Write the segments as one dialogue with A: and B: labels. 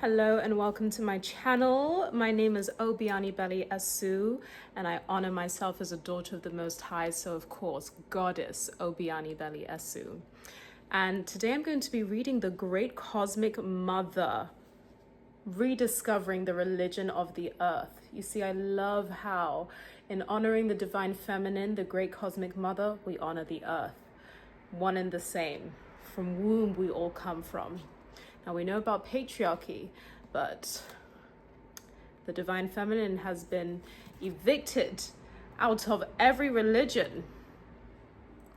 A: Hello and welcome to my channel. My name is Obiani Belly Esu, and I honor myself as a daughter of the Most High, so of course, Goddess Obiani Belly Esu. And today I'm going to be reading The Great Cosmic Mother, Rediscovering the Religion of the Earth. You see, I love how in honoring the Divine Feminine, the Great Cosmic Mother, we honor the Earth. One and the same. From whom we all come from. Now we know about patriarchy, but the Divine Feminine has been evicted out of every religion,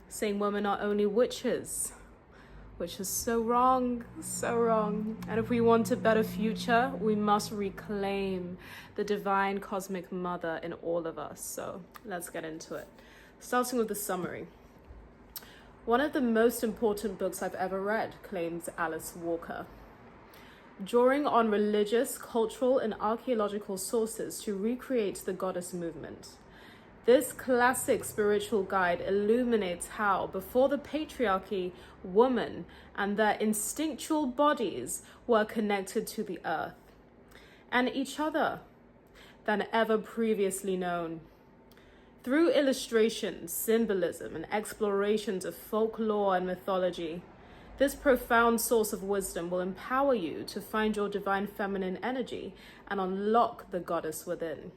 A: saying women are only witches, which is so wrong, so wrong. And if we want a better future, we must reclaim the Divine Cosmic Mother in all of us. So let's get into it. Starting with the summary. One of the most important books I've ever read, claims Alice Walker. Drawing on religious, cultural, and archaeological sources to recreate the goddess movement. This classic spiritual guide illuminates how, before the patriarchy, women and their instinctual bodies were connected to the earth and each other than ever previously known. Through illustrations, symbolism, and explorations of folklore and mythology, this profound source of wisdom will empower you to find your divine feminine energy and unlock the goddess within.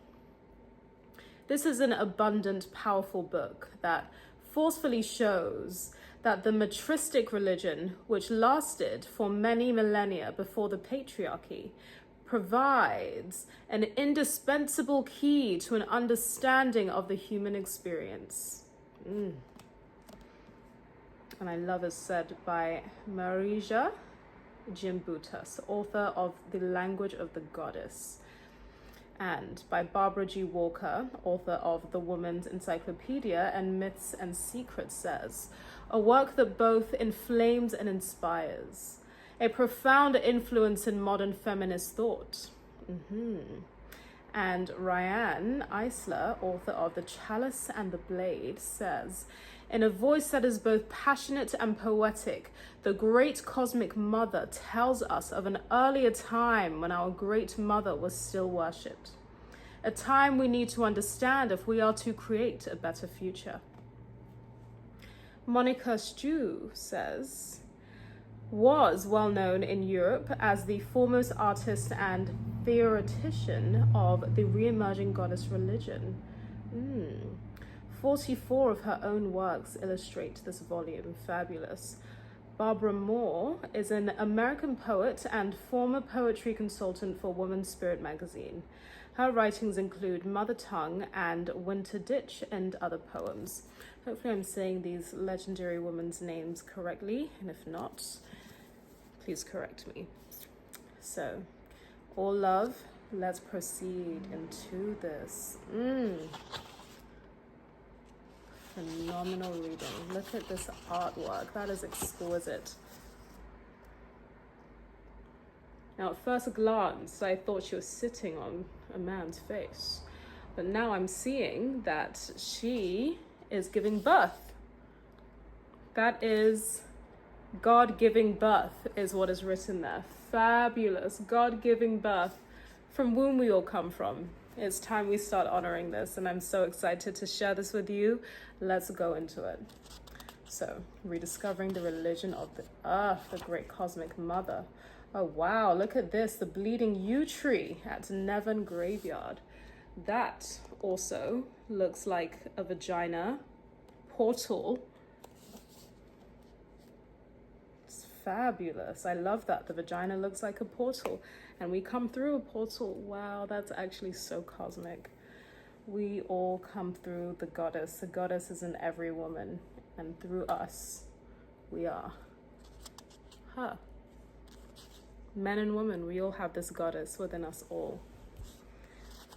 A: This is an abundant, powerful book that forcefully shows that the matristic religion, which lasted for many millennia before the patriarchy, provides an indispensable key to an understanding of the human experience. And I love as said by Marija Gimbutas, author of The Language of the Goddess, and by Barbara G. Walker, author of The Woman's Encyclopedia and Myths and Secrets, says, a work that both inflames and inspires. A profound influence in modern feminist thought. And Ryan Eisler, author of The Chalice and the Blade, says, in a voice that is both passionate and poetic, the Great Cosmic Mother tells us of an earlier time when our Great Mother was still worshipped. A time we need to understand if we are to create a better future. Monica Stew says, was well known in Europe as the foremost artist and theoretician of the re-emerging goddess religion. 44 of her own works illustrate this volume. Fabulous. Barbara Moore is an American poet and former poetry consultant for Woman's Spirit magazine. Her writings include Mother Tongue and Winter Ditch and other poems. Hopefully I'm saying these legendary women's names correctly, and if not, please correct me. So, all love, let's proceed into this. Phenomenal reading. Look at this artwork. That is exquisite. Now, at first glance, I thought she was sitting on a man's face. But now I'm seeing that she is giving birth. That is God giving birth is what is written there. Fabulous. God giving birth, from whom we all come from. It's time we start honoring this, and I'm so excited to share this with you. Let's go into it. So, rediscovering the religion of the earth, the Great Cosmic Mother. Oh wow, look at this, the bleeding yew tree at Nevern Graveyard. That also looks like a vagina portal. Fabulous. I love that. The vagina looks like a portal and we come through a portal. Wow, that's actually so cosmic. We all come through the goddess. The goddess is in every woman, and through us, we are her. Men and women, we all have this goddess within us all.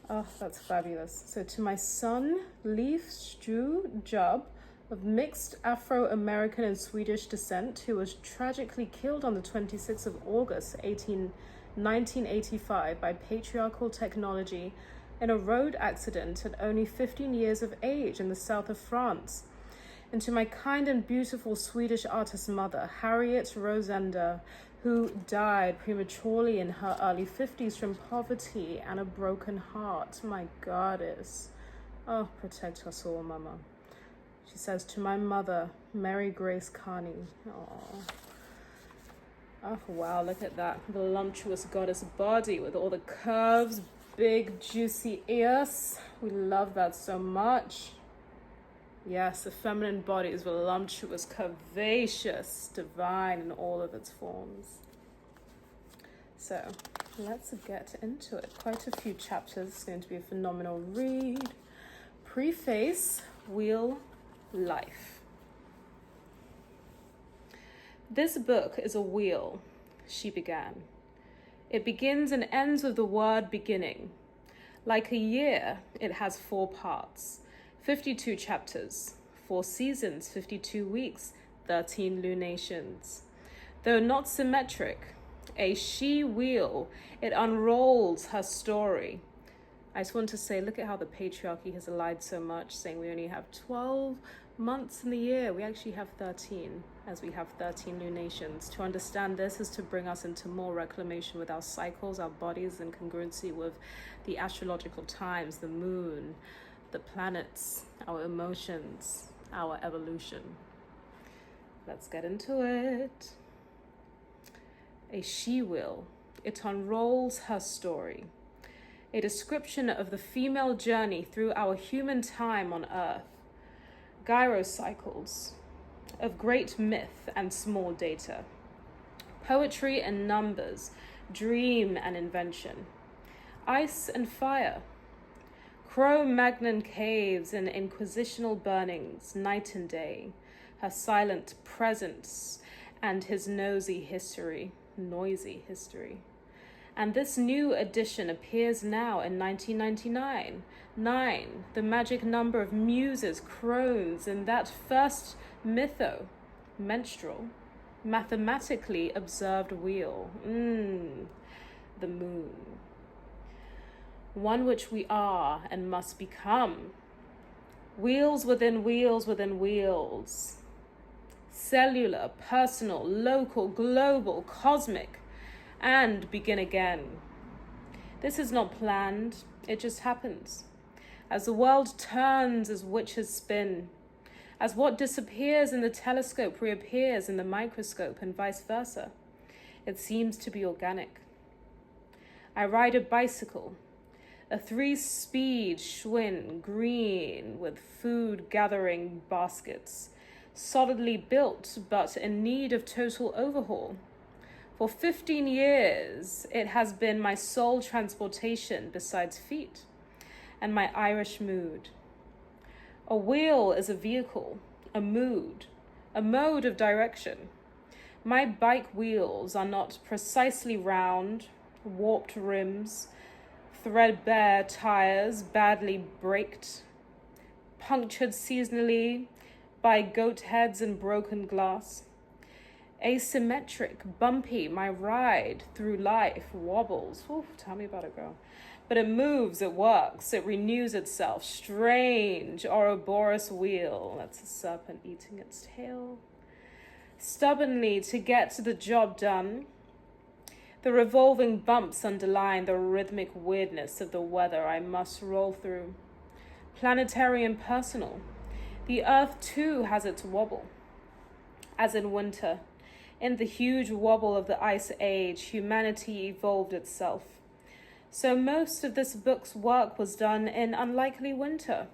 A: Oh, that's fabulous. So to my son, Leif Stu Jubb, of mixed Afro-American and Swedish descent, who was tragically killed on the 26th of August, 1985 by patriarchal technology in a road accident at only 15 years of age in the south of France. And to my kind and beautiful Swedish artist mother, Harriet Rosenda, who died prematurely in her early 50s from poverty and a broken heart. My goddess. Oh, protect her soul, Mama. She says, to my mother, Mary Grace Carney. Oh, wow, look at that voluptuous goddess body with all the curves, big, juicy ears. We love that so much. Yes, the feminine body is voluptuous, curvaceous, divine in all of its forms. So, let's get into it. Quite a few chapters. It's going to be a phenomenal read. Preface, Wheel Life. This book is a wheel, she began. It begins and ends with the word beginning. Like a year, it has 4 parts, 52 chapters, 4 seasons, 52 weeks, 13 lunations. Though not symmetric, a she wheel, it unrolls her story. I just want to say, look at how the patriarchy has lied so much, saying we only have 12 months in the year. We actually have 13, as we have 13 lunations. To understand this is to bring us into more reclamation with our cycles, our bodies, in congruency with the astrological times, the moon, the planets, our emotions, our evolution. Let's get into it. A she-wheel. It unrolls her story. A description of the female journey through our human time on Earth. Gyrocycles of great myth and small data. Poetry and numbers, dream and invention. Ice and fire. Cro-Magnon caves and inquisitional burnings, night and day. Her silent presence and his noisy history. And this new edition appears now in 1999. 9, the magic number of muses, crones, and that first menstrual, mathematically observed wheel. The moon. One which we are and must become. Wheels within wheels within wheels. Cellular, personal, local, global, cosmic, and begin again. This is not planned, it just happens. As the world turns as witches spin, as what disappears in the telescope reappears in the microscope and vice versa, it seems to be organic. I ride a bicycle, a 3-speed Schwinn green with food gathering baskets, solidly built but in need of total overhaul. For 15 years, it has been my sole transportation besides feet and my Irish mood. A wheel is a vehicle, a mood, a mode of direction. My bike wheels are not precisely round, warped rims, threadbare tires, badly braked, punctured seasonally by goat heads and broken glass. Asymmetric, bumpy, my ride through life wobbles. Ooh, tell me about it, girl. But it moves, it works, it renews itself. Strange Ouroboros wheel. That's a serpent eating its tail. Stubbornly to get the job done. The revolving bumps underline the rhythmic weirdness of the weather I must roll through. Planetary and personal. The Earth too has its wobble. As in winter, in the huge wobble of the Ice Age, humanity evolved itself. So most of this book's work was done in unlikely winter.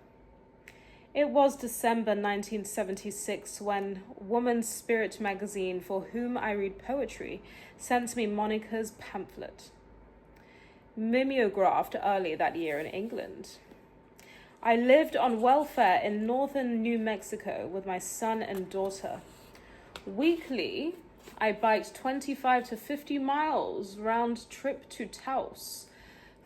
A: It was December 1976 when Woman's Spirit magazine, for whom I read poetry, sent me Monica's pamphlet. Mimeographed early that year in England. I lived on welfare in northern New Mexico with my son and daughter. Weekly, I biked 25 to 50 miles round trip to Taos,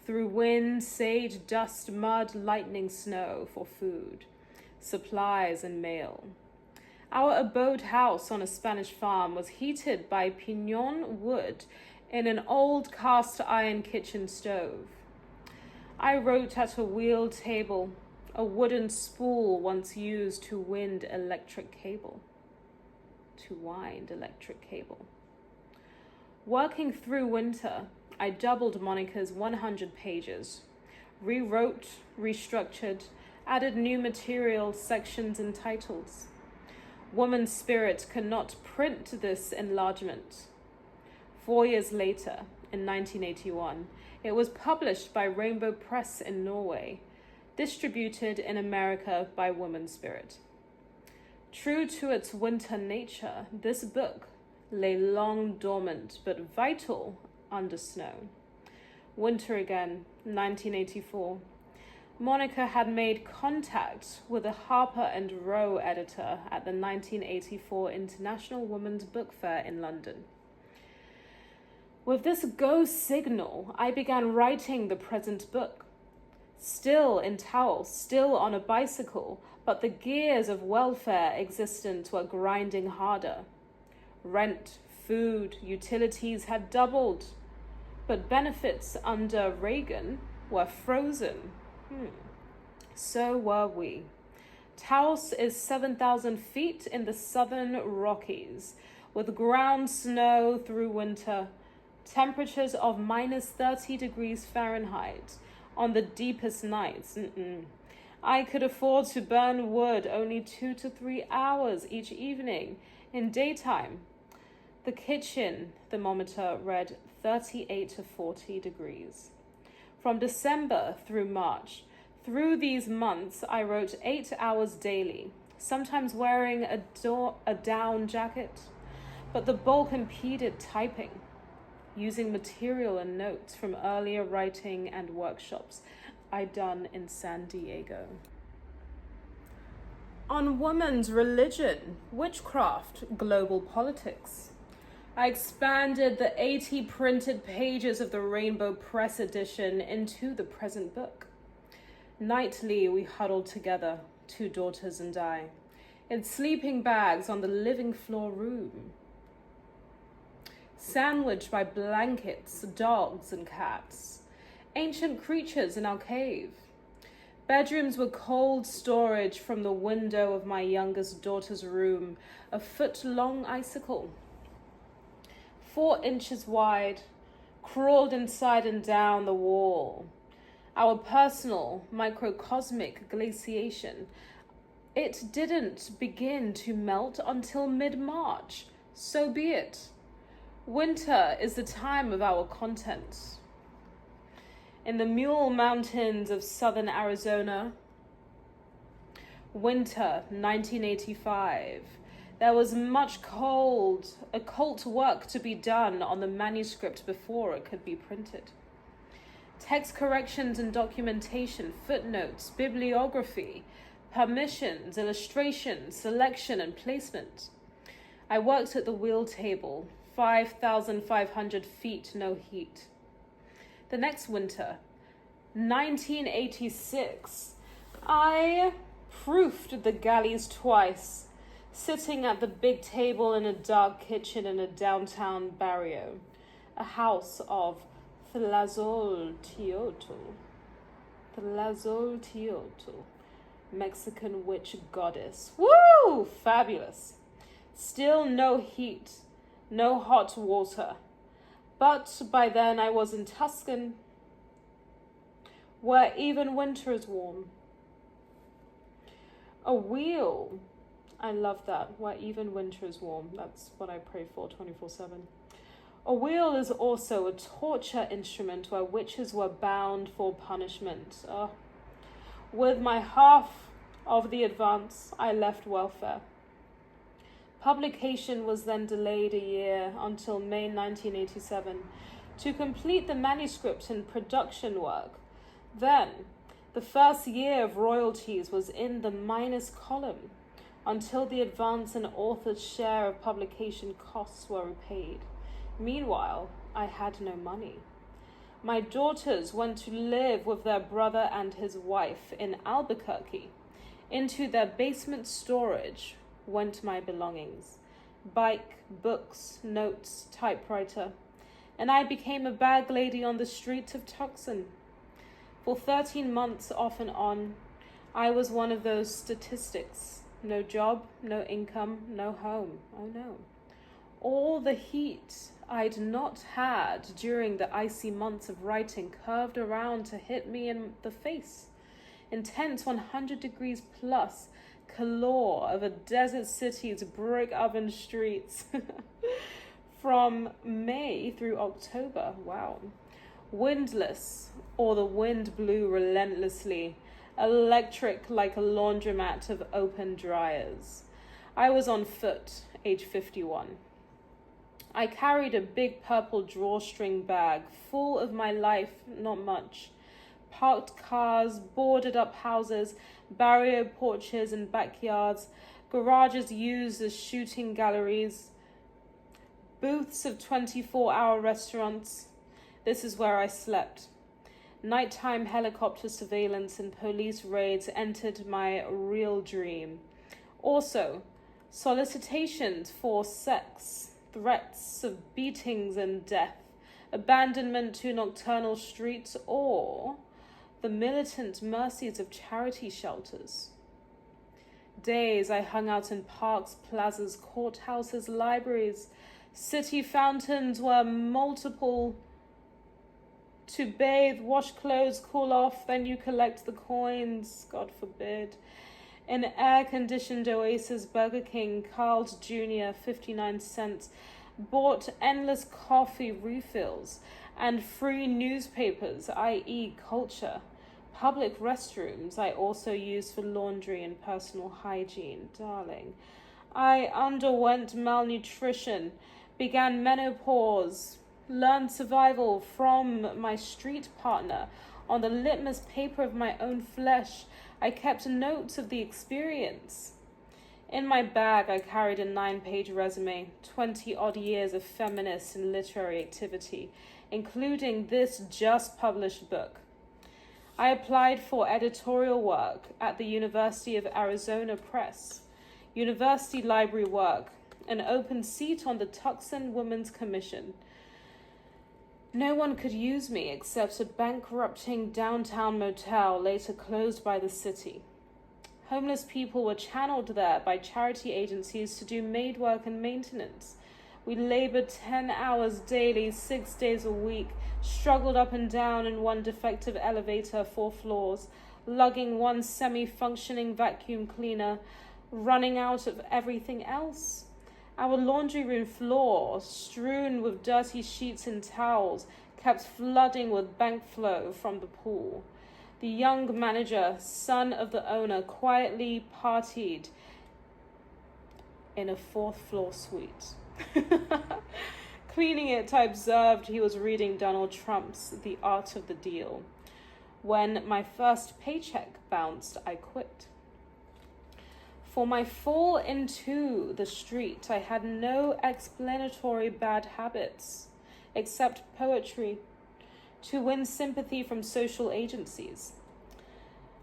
A: through wind, sage, dust, mud, lightning, snow for food, supplies, and mail. Our abode house on a Spanish farm was heated by pinon wood in an old cast iron kitchen stove. I wrote at a wheel table, a wooden spool once used to wind electric cable. Working through winter, I doubled Monica's 100 pages, rewrote, restructured, added new material, sections, and titles. Woman's Spirit could not print this enlargement. 4 years later, in 1981, it was published by Rainbow Press in Norway, distributed in America by Woman's Spirit. True to its winter nature, this book lay long dormant but vital under snow. Winter again, 1984. Monica had made contact with a Harper and Row editor at the 1984 International Women's Book Fair in London. With this go signal, I began writing the present book. Still in Taos, still on a bicycle, but the gears of welfare existence were grinding harder. Rent, food, utilities had doubled, but benefits under Reagan were frozen. So were we. Taos is 7,000 feet in the southern Rockies, with ground snow through winter, temperatures of minus 30 degrees Fahrenheit on the deepest nights. I could afford to burn wood only 2 to 3 hours each evening in daytime. The kitchen thermometer read 38 to 40 degrees. From December through March, through these months, I wrote 8 hours daily, sometimes wearing a down jacket, but the bulk impeded typing, using material and notes from earlier writing and workshops I'd done in San Diego. On women's religion, witchcraft, global politics, I expanded the 80 printed pages of the Rainbow Press edition into the present book. Nightly we huddled together, 2 daughters and I, in sleeping bags on the living floor room, sandwiched by blankets, dogs and cats, ancient creatures in our cave. Bedrooms were cold storage from the window of my youngest daughter's room, a foot-long icicle, 4 inches wide, crawled inside and down the wall. Our personal microcosmic glaciation. It didn't begin to melt until mid-March. So be it. Winter is the time of our content. In the Mule Mountains of southern Arizona, winter 1985, there was much occult work to be done on the manuscript before it could be printed. Text corrections and documentation, footnotes, bibliography, permissions, illustrations, selection, and placement. I worked at the wheel table, 5,500 feet, no heat. The next winter, 1986, I proofed the galleys twice, sitting at the big table in a dark kitchen in a downtown barrio, a house of Tlazolteotl, Mexican witch goddess. Woo! Fabulous. Still no heat, no hot water. But by then I was in Tuscan, where even winter is warm. A wheel. I love that, where even winter is warm. That's what I pray for 24/7. A wheel is also a torture instrument where witches were bound for punishment. With my half of the advance, I left welfare. Publication was then delayed a year until May 1987 to complete the manuscript and production work. Then, the first year of royalties was in the minus column until the advance and author's share of publication costs were repaid. Meanwhile, I had no money. My daughters went to live with their brother and his wife in Albuquerque. Into their basement storage went my belongings: bike, books, notes, typewriter, and I became a bag lady on the streets of Tucson. For 13 months off and on, I was one of those statistics. No job, no income, no home. Oh no. All the heat I'd not had during the icy months of writing curved around to hit me in the face. Intense 100 degrees plus calor of a desert city's brick oven streets from May through October. Wow. Windless, or the wind blew relentlessly, electric like a laundromat of open dryers. I was on foot, age 51. I carried a big purple drawstring bag full of my life, not much. Parked cars, boarded up houses, barrier porches and backyards, garages used as shooting galleries, booths of 24-hour restaurants. This is where I slept. Nighttime helicopter surveillance and police raids entered my real dream. Also, solicitations for sex, threats of beatings and death, abandonment to nocturnal streets, or the militant mercies of charity shelters. Days I hung out in parks, plazas, courthouses, libraries. City fountains were multiple to bathe, wash clothes, cool off, then you collect the coins, God forbid. In air-conditioned oasis, Burger King, Carl's Jr., 59 cents, bought endless coffee refills and free newspapers, i.e. culture. Public restrooms I also used for laundry and personal hygiene. Darling, I underwent malnutrition, began menopause, learned survival from my street partner. On the litmus paper of my own flesh, I kept notes of the experience. In my bag, I carried a 9-page resume, 20-odd years of feminist and literary activity, including this just published book. I applied for editorial work at the University of Arizona Press, university library work, an open seat on the Tucson Women's Commission. No one could use me except a bankrupting downtown motel later closed by the city. Homeless people were channeled there by charity agencies to do maid work and maintenance. We labored 10 hours daily, 6 days a week, struggled up and down in one defective elevator, 4 floors, lugging one semi-functioning vacuum cleaner, running out of everything else. Our laundry room floor, strewn with dirty sheets and towels, kept flooding with bank flow from the pool. The young manager, son of the owner, quietly partied in a 4th-floor suite. Cleaning it, I observed he was reading Donald Trump's The Art of the Deal. When my first paycheck bounced, I quit. For my fall into the street, I had no explanatory bad habits, except poetry, to win sympathy from social agencies.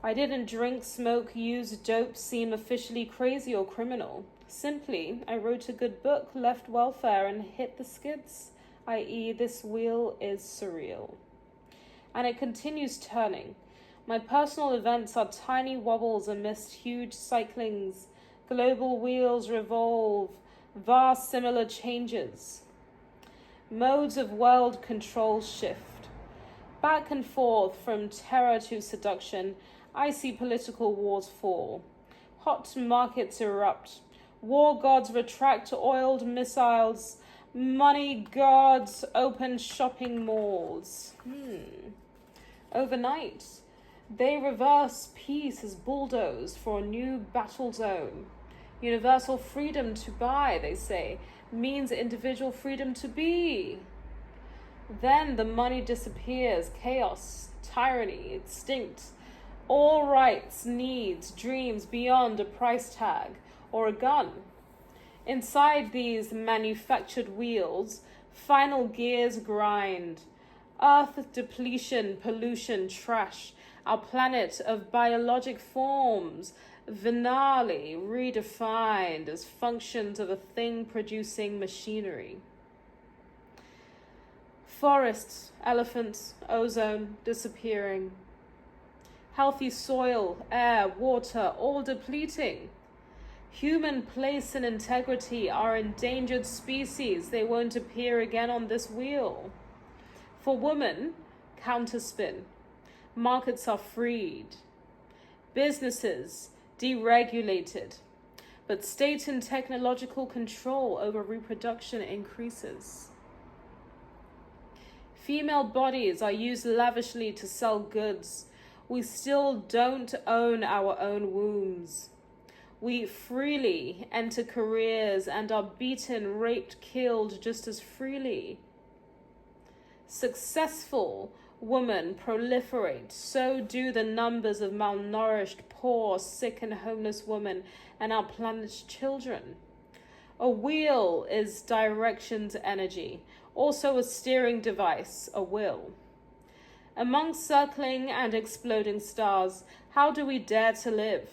A: I didn't drink, smoke, use dope, seem officially crazy or criminal. Simply, I wrote a good book, left welfare, and hit the skids, i.e. this wheel is surreal. And it continues turning. My personal events are tiny wobbles amidst huge cyclings. Global wheels revolve, vast similar changes. Modes of world control shift. Back and forth from terror to seduction, icy political wars fall. Hot markets erupt. War gods retract oiled missiles. Money gods open shopping malls. Overnight, they reverse peace as bulldozed for a new battle zone. Universal freedom to buy, they say, means individual freedom to be. Then the money disappears, chaos, tyranny, extinct. All rights, needs, dreams beyond a price tag or a gun. Inside these manufactured wheels, final gears grind. Earth depletion, pollution, trash. Our planet of biologic forms, venally redefined as functions of a thing-producing machinery. Forests, elephants, ozone disappearing. Healthy soil, air, water, all depleting. Human place and integrity are endangered species. They won't appear again on this wheel. For women, counterspin. Markets are freed. Businesses deregulated. But state and technological control over reproduction increases. Female bodies are used lavishly to sell goods. We still don't own our own wombs. We freely enter careers and are beaten, raped, killed just as freely. Successful women proliferate, so do the numbers of malnourished, poor, sick, and homeless women and our planet's children. A wheel is direction to energy, also a steering device, a will. Among circling and exploding stars, how do we dare to live?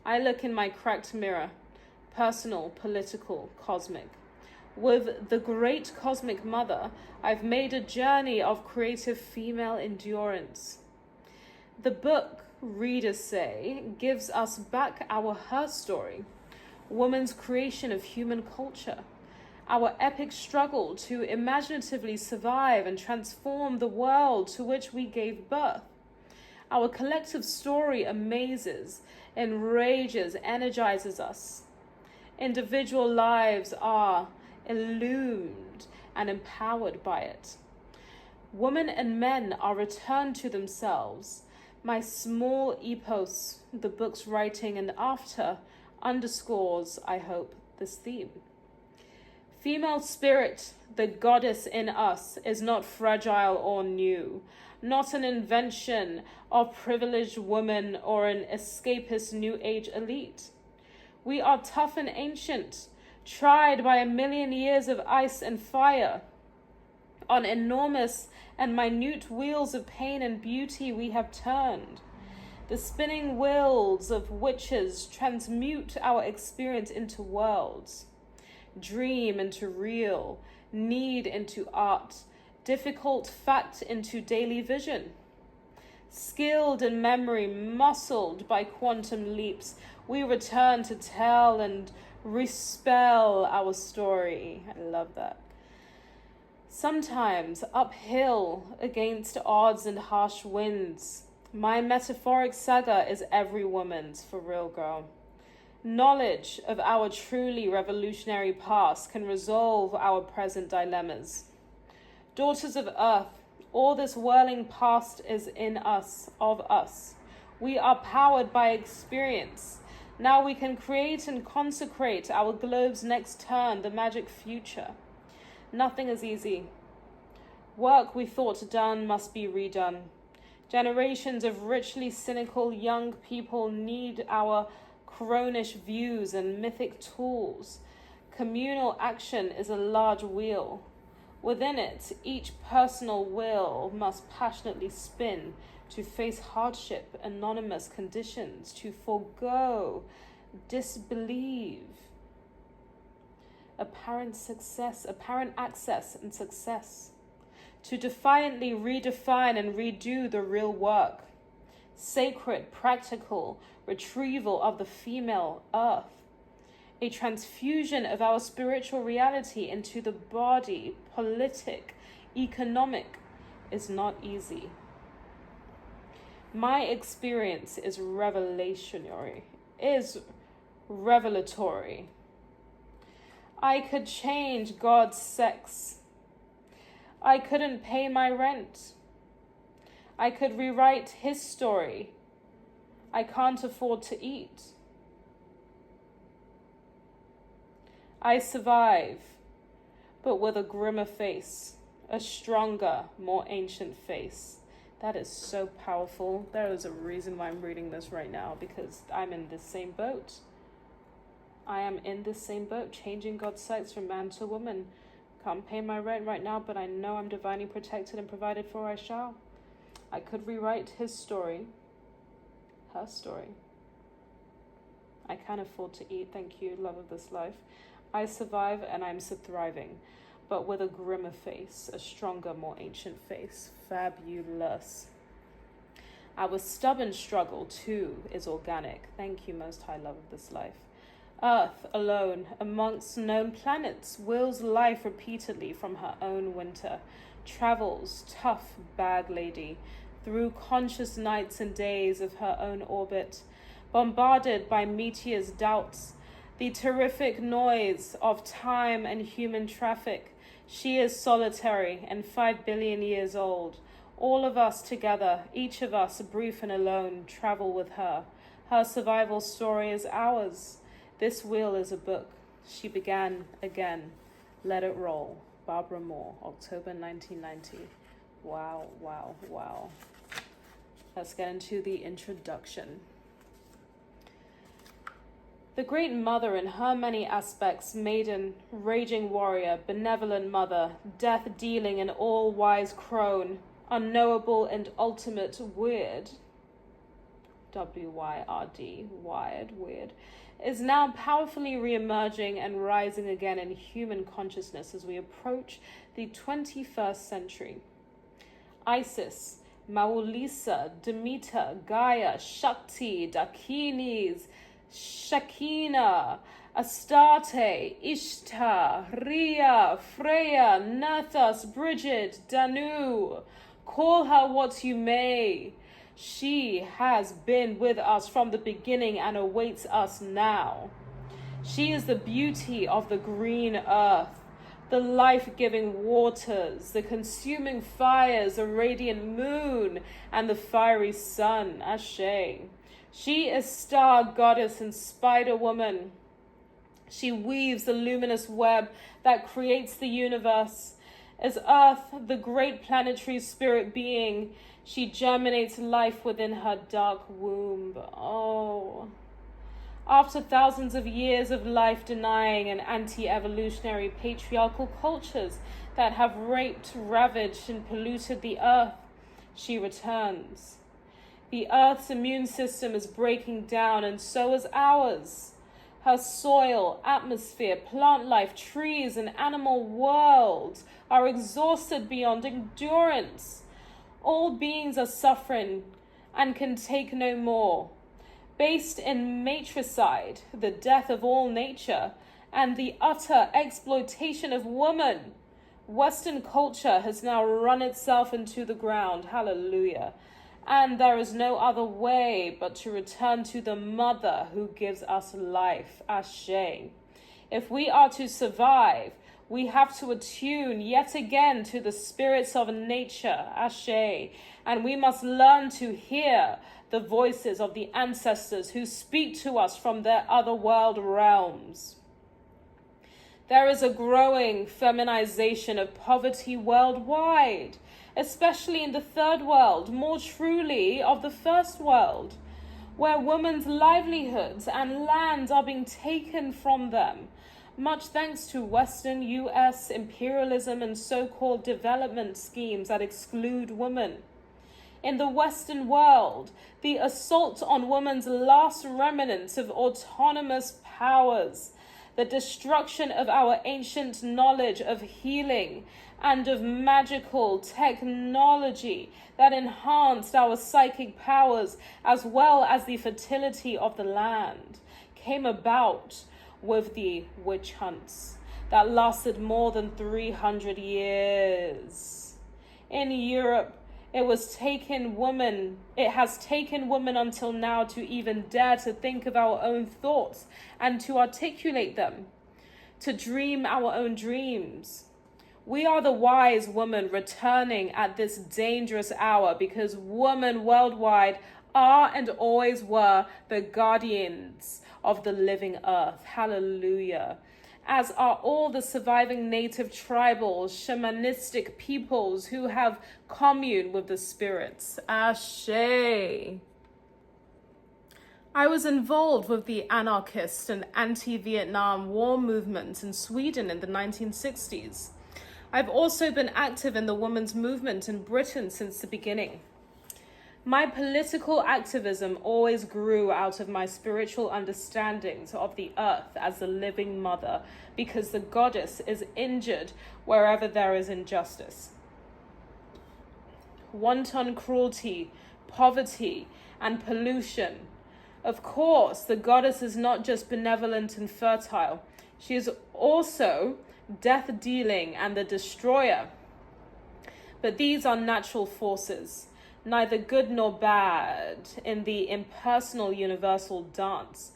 A: I look in my cracked mirror, personal, political, cosmic. With the great cosmic mother, I've made a journey of creative female endurance. The book, readers say, gives us back our her story, woman's creation of human culture, our epic struggle to imaginatively survive and transform the world to which we gave birth. Our collective story amazes, enrages, energizes us. Individual lives are illumined and empowered by it. Women and men are returned to themselves. My small epos, the book's writing and after, underscores, I hope, this theme. Female spirit, the goddess in us, is not fragile or new, not an invention of privileged women or an escapist new age elite. We are tough and ancient, tried by 1,000,000 years of ice and fire. On enormous and minute wheels of pain and beauty we have turned. The spinning wheels of witches transmute our experience into worlds. Dream into real, need into art, difficult fact into daily vision. Skilled in memory, muscled by quantum leaps, we return to tell and respell our story. I love that. Sometimes uphill against odds and harsh winds. My metaphoric saga is every woman's, for real, girl. Knowledge of our truly revolutionary past can resolve our present dilemmas. Daughters of Earth, all this whirling past is in us, of us. We are powered by experience. Now we can create and consecrate our globe's next turn, the magic future. Nothing is easy. Work we thought done must be redone. Generations of richly cynical young people need our cronish views and mythic tools. Communal action is a large wheel. Within it, each personal will must passionately spin to face hardship, anonymous conditions, to forego, disbelieve. Apparent access and success. To defiantly redefine and redo the real work. Sacred, practical retrieval of the female earth. A transfusion of our spiritual reality into the body, politic, economic, is not easy. My experience is revelatory. I could change God's sex. I couldn't pay my rent. I could rewrite his story. I can't afford to eat. I survive, but with a grimmer face, a stronger, more ancient face. That is so powerful. There is a reason why I'm reading this right now, because I'm in this same boat. I am in this same boat, changing God's sex from man to woman. Can't pay my rent right now, but I know I'm divinely protected and provided for I shall. I could rewrite his story, her story. I can afford to eat, thank you, love of this life. I survive and I'm thriving, but with a grimmer face, a stronger, more ancient face. Fabulous. Our stubborn struggle, too, is organic. Thank you, Most High Love of this life. Earth alone, amongst known planets, wills life repeatedly from her own winter, travels, tough bag lady, through conscious nights and days of her own orbit, bombarded by meteors' doubts, the terrific noise of time and human traffic. She is solitary and 5 billion years old. All of us together, each of us brief and alone, travel with her. Her survival story is ours. This wheel is a book. She began again. Let it roll. Barbara Moore, October 1990. Wow, wow, wow. Let's get into the introduction. The Great Mother in her many aspects, maiden, raging warrior, benevolent mother, death-dealing and all-wise crone, unknowable and ultimate weird, W-Y-R-D, wired, weird, is now powerfully re-emerging and rising again in human consciousness as we approach the 21st century. Isis, Maulisa, Demeter, Gaia, Shakti, Dakinis, Shakina, Astarte, Ishtar, Rhea, Freya, Nathas, Bridget, Danu. Call her what you may. She has been with us from the beginning and awaits us now. She is the beauty of the green earth, the life-giving waters, the consuming fires, the radiant moon, and the fiery sun, Ashe. She is star goddess and spider woman. She weaves the luminous web that creates the universe. As Earth, the great planetary spirit being, she germinates life within her dark womb. Oh. After thousands of years of life-denying and anti-evolutionary patriarchal cultures that have raped, ravaged, and polluted the Earth, she returns. The Earth's immune system is breaking down, and so is ours. Her soil, atmosphere, plant life, trees, and animal world are exhausted beyond endurance. All beings are suffering and can take no more. Based in matricide, the death of all nature, and the utter exploitation of woman, Western culture has now run itself into the ground. Hallelujah. And there is no other way but to return to the mother who gives us life, Ashe. If we are to survive, we have to attune yet again to the spirits of nature, Ashe, and we must learn to hear the voices of the ancestors who speak to us from their otherworld realms. There is a growing feminization of poverty worldwide, especially in the third world, more truly of the first world, where women's livelihoods and lands are being taken from them, much thanks to Western US imperialism and so-called development schemes that exclude women. In the Western world, the assault on women's last remnants of autonomous powers, the destruction of our ancient knowledge of healing and of magical technology that enhanced our psychic powers as well as the fertility of the land, came about with the witch hunts that lasted more than 300 years. In Europe, it has taken women until now to even dare to think of our own thoughts and to articulate them, to dream our own dreams. We are the wise woman returning at this dangerous hour because women worldwide are and always were the guardians of the living earth. Hallelujah. As are all the surviving native tribal, shamanistic peoples who have communed with the spirits. Ashe. I was involved with the anarchist and anti-Vietnam War movement in Sweden in the 1960s. I've also been active in the women's movement in Britain since the beginning. My political activism always grew out of my spiritual understandings of the earth as the living mother, because the goddess is injured wherever there is injustice. Wanton cruelty, poverty, and pollution Of course, the goddess is not just benevolent and fertile. She is also death-dealing and the destroyer. But these are natural forces, neither good nor bad in the impersonal universal dance.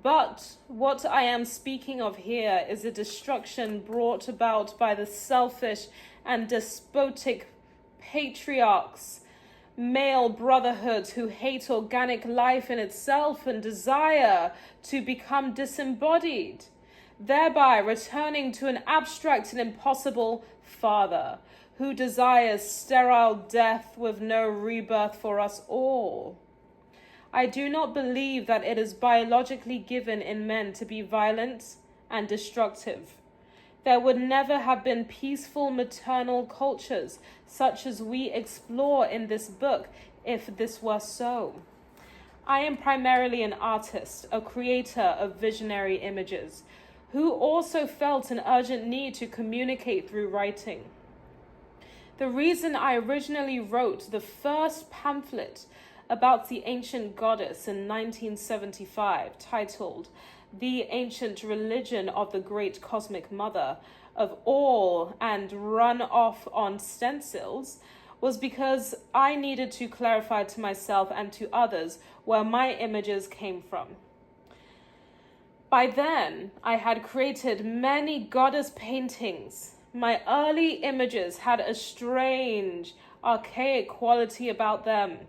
A: But what I am speaking of here is a destruction brought about by the selfish and despotic patriarchs, male brotherhoods who hate organic life in itself and desire to become disembodied, thereby returning to an abstract and impossible father who desires sterile death with no rebirth for us all. I do not believe that it is biologically given in men to be violent and destructive. There would never have been peaceful maternal cultures such as we explore in this book if this were so. I am primarily an artist, a creator of visionary images, who also felt an urgent need to communicate through writing. The reason I originally wrote the first pamphlet about the ancient goddess in 1975, titled The Ancient Religion of the Great Cosmic Mother of All and run off on stencils, was because I needed to clarify to myself and to others where my images came from. By then, I had created many goddess paintings. My early images had a strange, archaic quality about them,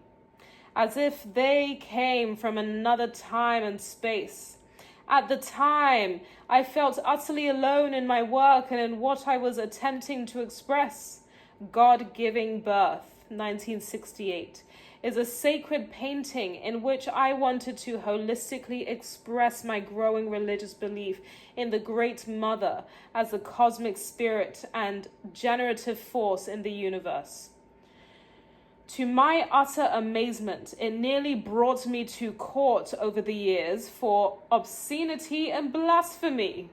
A: as if they came from another time and space. At the time, I felt utterly alone in my work and in what I was attempting to express. God-Giving Birth, 1968, is a sacred painting in which I wanted to holistically express my growing religious belief in the Great Mother as the cosmic spirit and generative force in the universe. To my utter amazement, it nearly brought me to court over the years for obscenity and blasphemy.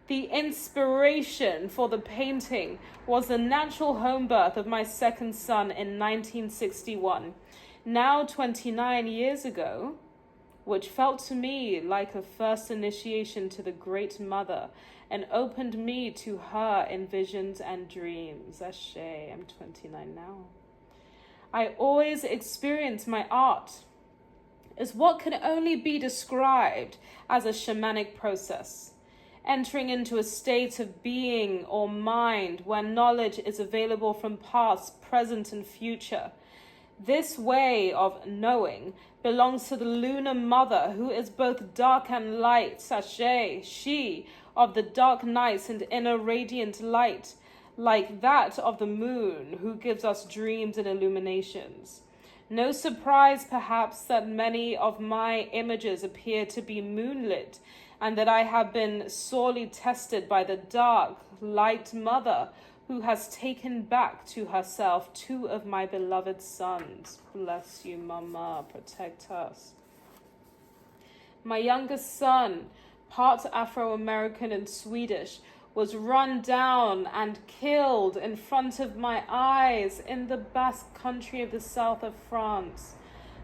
A: The inspiration for the painting was the natural home birth of my second son in 1961, now 29 years ago, which felt to me like a first initiation to the Great Mother and opened me to her in visions and dreams. Ashe, I'm 29 now. I always experience my art as what can only be described as a shamanic process, entering into a state of being or mind where knowledge is available from past, present, and future. This way of knowing belongs to the lunar mother, who is both dark and light, Sashay, she of the dark nights and inner radiant light, like that of the moon, who gives us dreams and illuminations. No surprise, perhaps, that many of my images appear to be moonlit, and that I have been sorely tested by the dark, light mother, who has taken back to herself two of my beloved sons. Bless you, Mama, protect us. My youngest son, part Afro-American and Swedish, was run down and killed in front of my eyes in the Basque country of the south of France.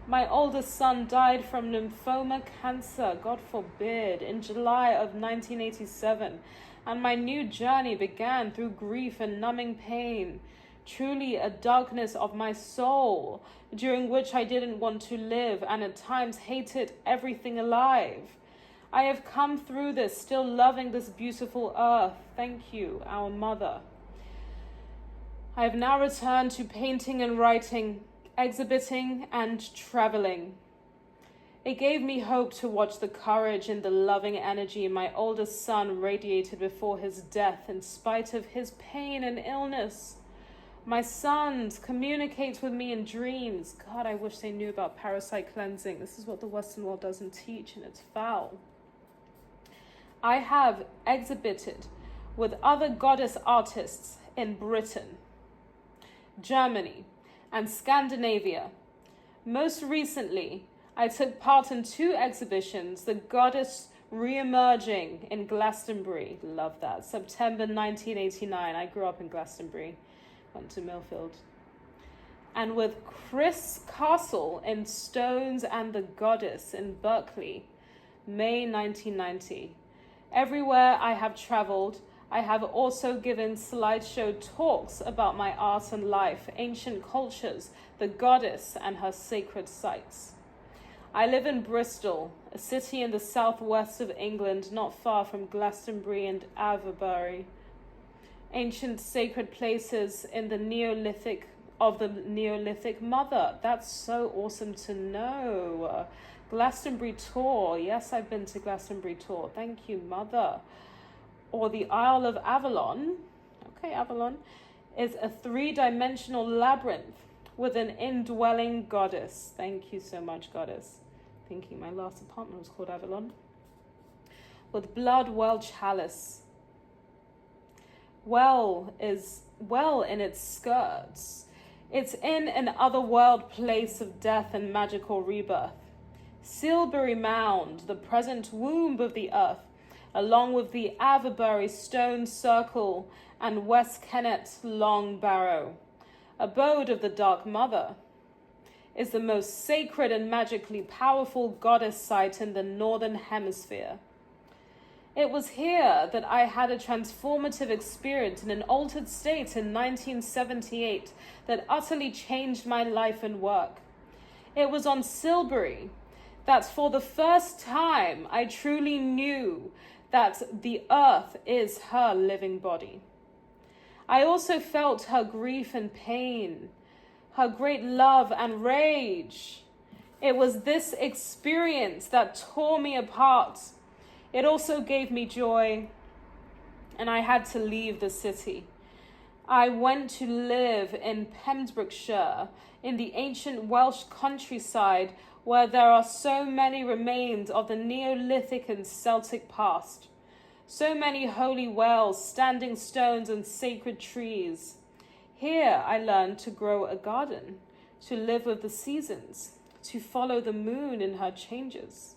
A: My oldest son died from lymphoma cancer, God forbid, in July of 1987, and my new journey began through grief and numbing pain, truly a darkness of my soul, during which I didn't want to live and at times hated everything alive. I have come through this, still loving this beautiful earth. Thank you, our mother. I have now returned to painting and writing, exhibiting and traveling. It gave me hope to watch the courage and the loving energy my oldest son radiated before his death in spite of his pain and illness. My sons communicate with me in dreams. God, I wish they knew about parasite cleansing. This is what the Western world doesn't teach, and it's foul. I have exhibited with other goddess artists in Britain, Germany, and Scandinavia. Most recently, I took part in 2 exhibitions, The Goddess Re-Emerging in Glastonbury. Love that. September 1989. I grew up in Glastonbury. Went to Millfield. and with Chris Castle in Stones and the Goddess in Berkeley, May 1990. Everywhere I have traveled, I have also given slideshow talks about my art and life, ancient cultures, the goddess, and her sacred sites. I live in Bristol, a city in the southwest of England, not far from Glastonbury and Avebury. Ancient sacred places in the Neolithic mother. That's so awesome to know. Glastonbury Tor. Yes, I've been to Glastonbury Tor. Thank you, mother. Or the Isle of Avalon. Okay, Avalon is a 3-dimensional labyrinth with an indwelling goddess. Thank you so much, goddess. Thinking my last apartment was called Avalon. With blood well chalice. Well is well in its skirts. It's in an otherworld place of death and magical rebirth. Silbury Mound, the present womb of the earth, along with the Avebury Stone Circle and West Kennet Long Barrow, abode of the Dark Mother, is the most sacred and magically powerful goddess site in the Northern Hemisphere. It was here that I had a transformative experience in an altered state in 1978 that utterly changed my life and work. It was on Silbury that for the first time I truly knew that the earth is her living body. I also felt her grief and pain, her great love and rage. It was this experience that tore me apart. It also gave me joy, and I had to leave the city. I went to live in Pembrokeshire, in the ancient Welsh countryside, where there are so many remains of the Neolithic and Celtic past. So many holy wells, standing stones, and sacred trees. Here I learned to grow a garden, to live with the seasons, to follow the moon in her changes.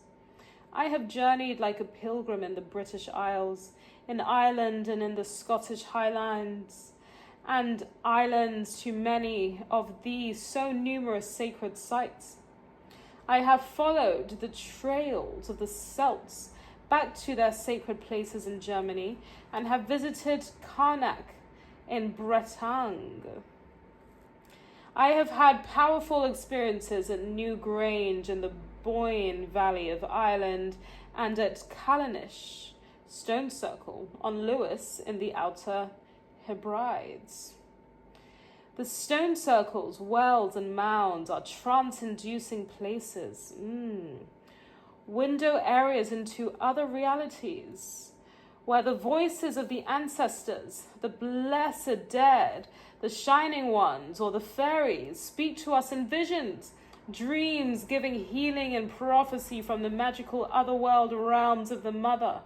A: I have journeyed like a pilgrim in the British Isles, in Ireland and in the Scottish Highlands, and islands to many of these so numerous sacred sites. I have followed the trails of the Celts back to their sacred places in Germany and have visited Karnak in Bretagne. I have had powerful experiences at Newgrange in the Boyne Valley of Ireland and at Callanish Stone Circle on Lewis in the Outer Hebrides. The stone circles, wells, and mounds are trance-inducing places. Window areas into other realities, where the voices of the ancestors, the blessed dead, the shining ones, or the fairies speak to us in visions, dreams giving healing and prophecy from the magical otherworld realms of the Mother.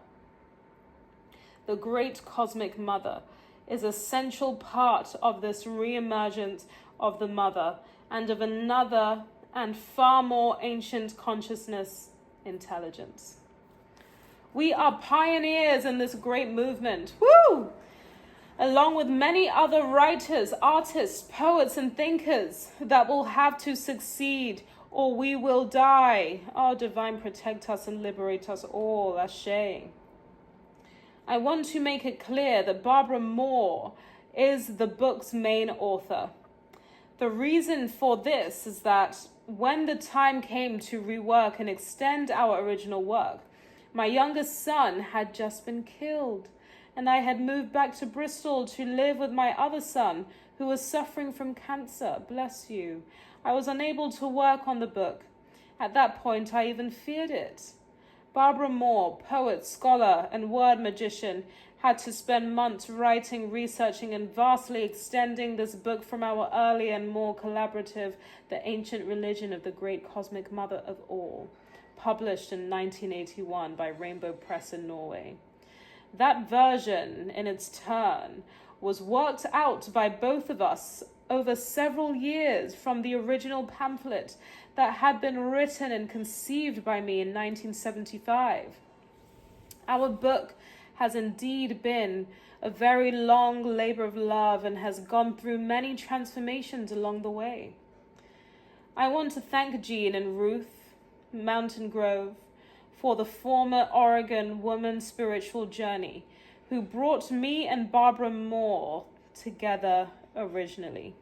A: The great cosmic Mother is a central part of this re-emergence of the Mother and of another and far more ancient consciousness, intelligence. We are pioneers in this great movement. Woo! Along with many other writers, artists, poets, and thinkers that will have to succeed or we will die. Oh, divine, protect us and liberate us all. Ashe. I want to make it clear that Barbara Moore is the book's main author. The reason for this is that when the time came to rework and extend our original work, my youngest son had just been killed, and I had moved back to Bristol to live with my other son, who was suffering from cancer. Bless you. I was unable to work on the book. At that point, I even feared it. Barbara Moore, poet, scholar, and word magician, had to spend months writing, researching, and vastly extending this book from our early and more collaborative The Ancient Religion of the Great Cosmic Mother of All, published in 1981 by Rainbow Press in Norway. That version, in its turn, was worked out by both of us over several years from the original pamphlet that had been written and conceived by me in 1975. Our book has indeed been a very long labor of love and has gone through many transformations along the way. I want to thank Jean and Ruth Mountain Grove for the former Oregon Women's Spiritual Journey, who brought me and Barbara Moore together originally.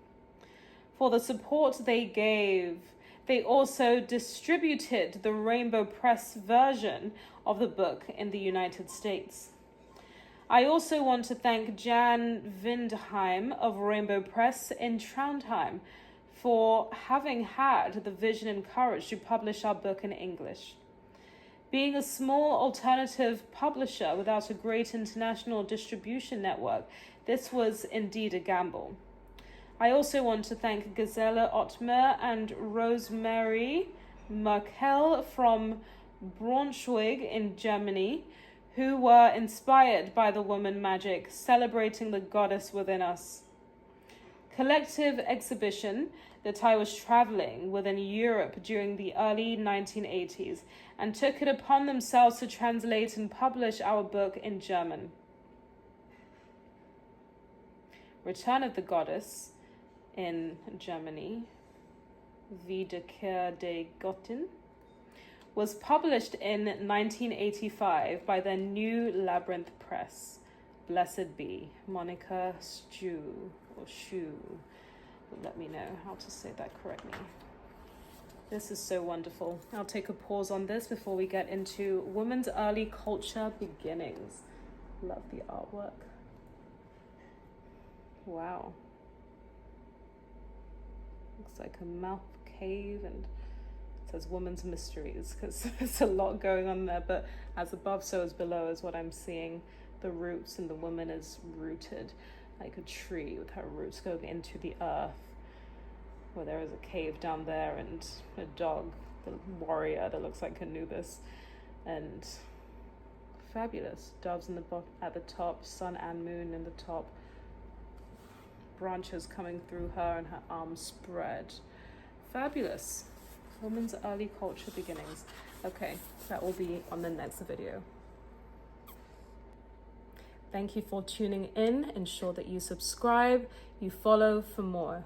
A: For the support they gave, they also distributed the Rainbow Press version of the book in the United States. I also want to thank Jan Vindheim of Rainbow Press in Trondheim for having had the vision and courage to publish our book in English. Being a small alternative publisher without a great international distribution network, this was indeed a gamble. I also want to thank Gisela Ottmer and Rosemary Merkel from Braunschweig in Germany, who were inspired by the woman magic, celebrating the goddess within us. Collective exhibition that I was traveling within Europe during the early 1980s and took it upon themselves to translate and publish our book in German. Return of the Goddess in Germany, Wiederkehr der Göttin, was published in 1985 by the New Labyrinth Press. Blessed be Monica Stew, or Shu. Let me know how to say that correctly. This is so wonderful. I'll take a pause on this before we get into women's early culture beginnings. Love the artwork. Wow. Looks like a mouth cave, and it says women's mysteries because there's a lot going on there, but as above so as below is what I'm seeing. The roots, and the woman is rooted like a tree with her roots going into the earth, where there is a cave down there and a dog, the warrior that looks like Anubis, and fabulous doves in at the top, sun and moon in the top, branches coming through her and her arms spread. Fabulous. Women's early culture beginnings. Okay, that will be on the next video. Thank you for tuning in. Ensure that you subscribe, you follow for more.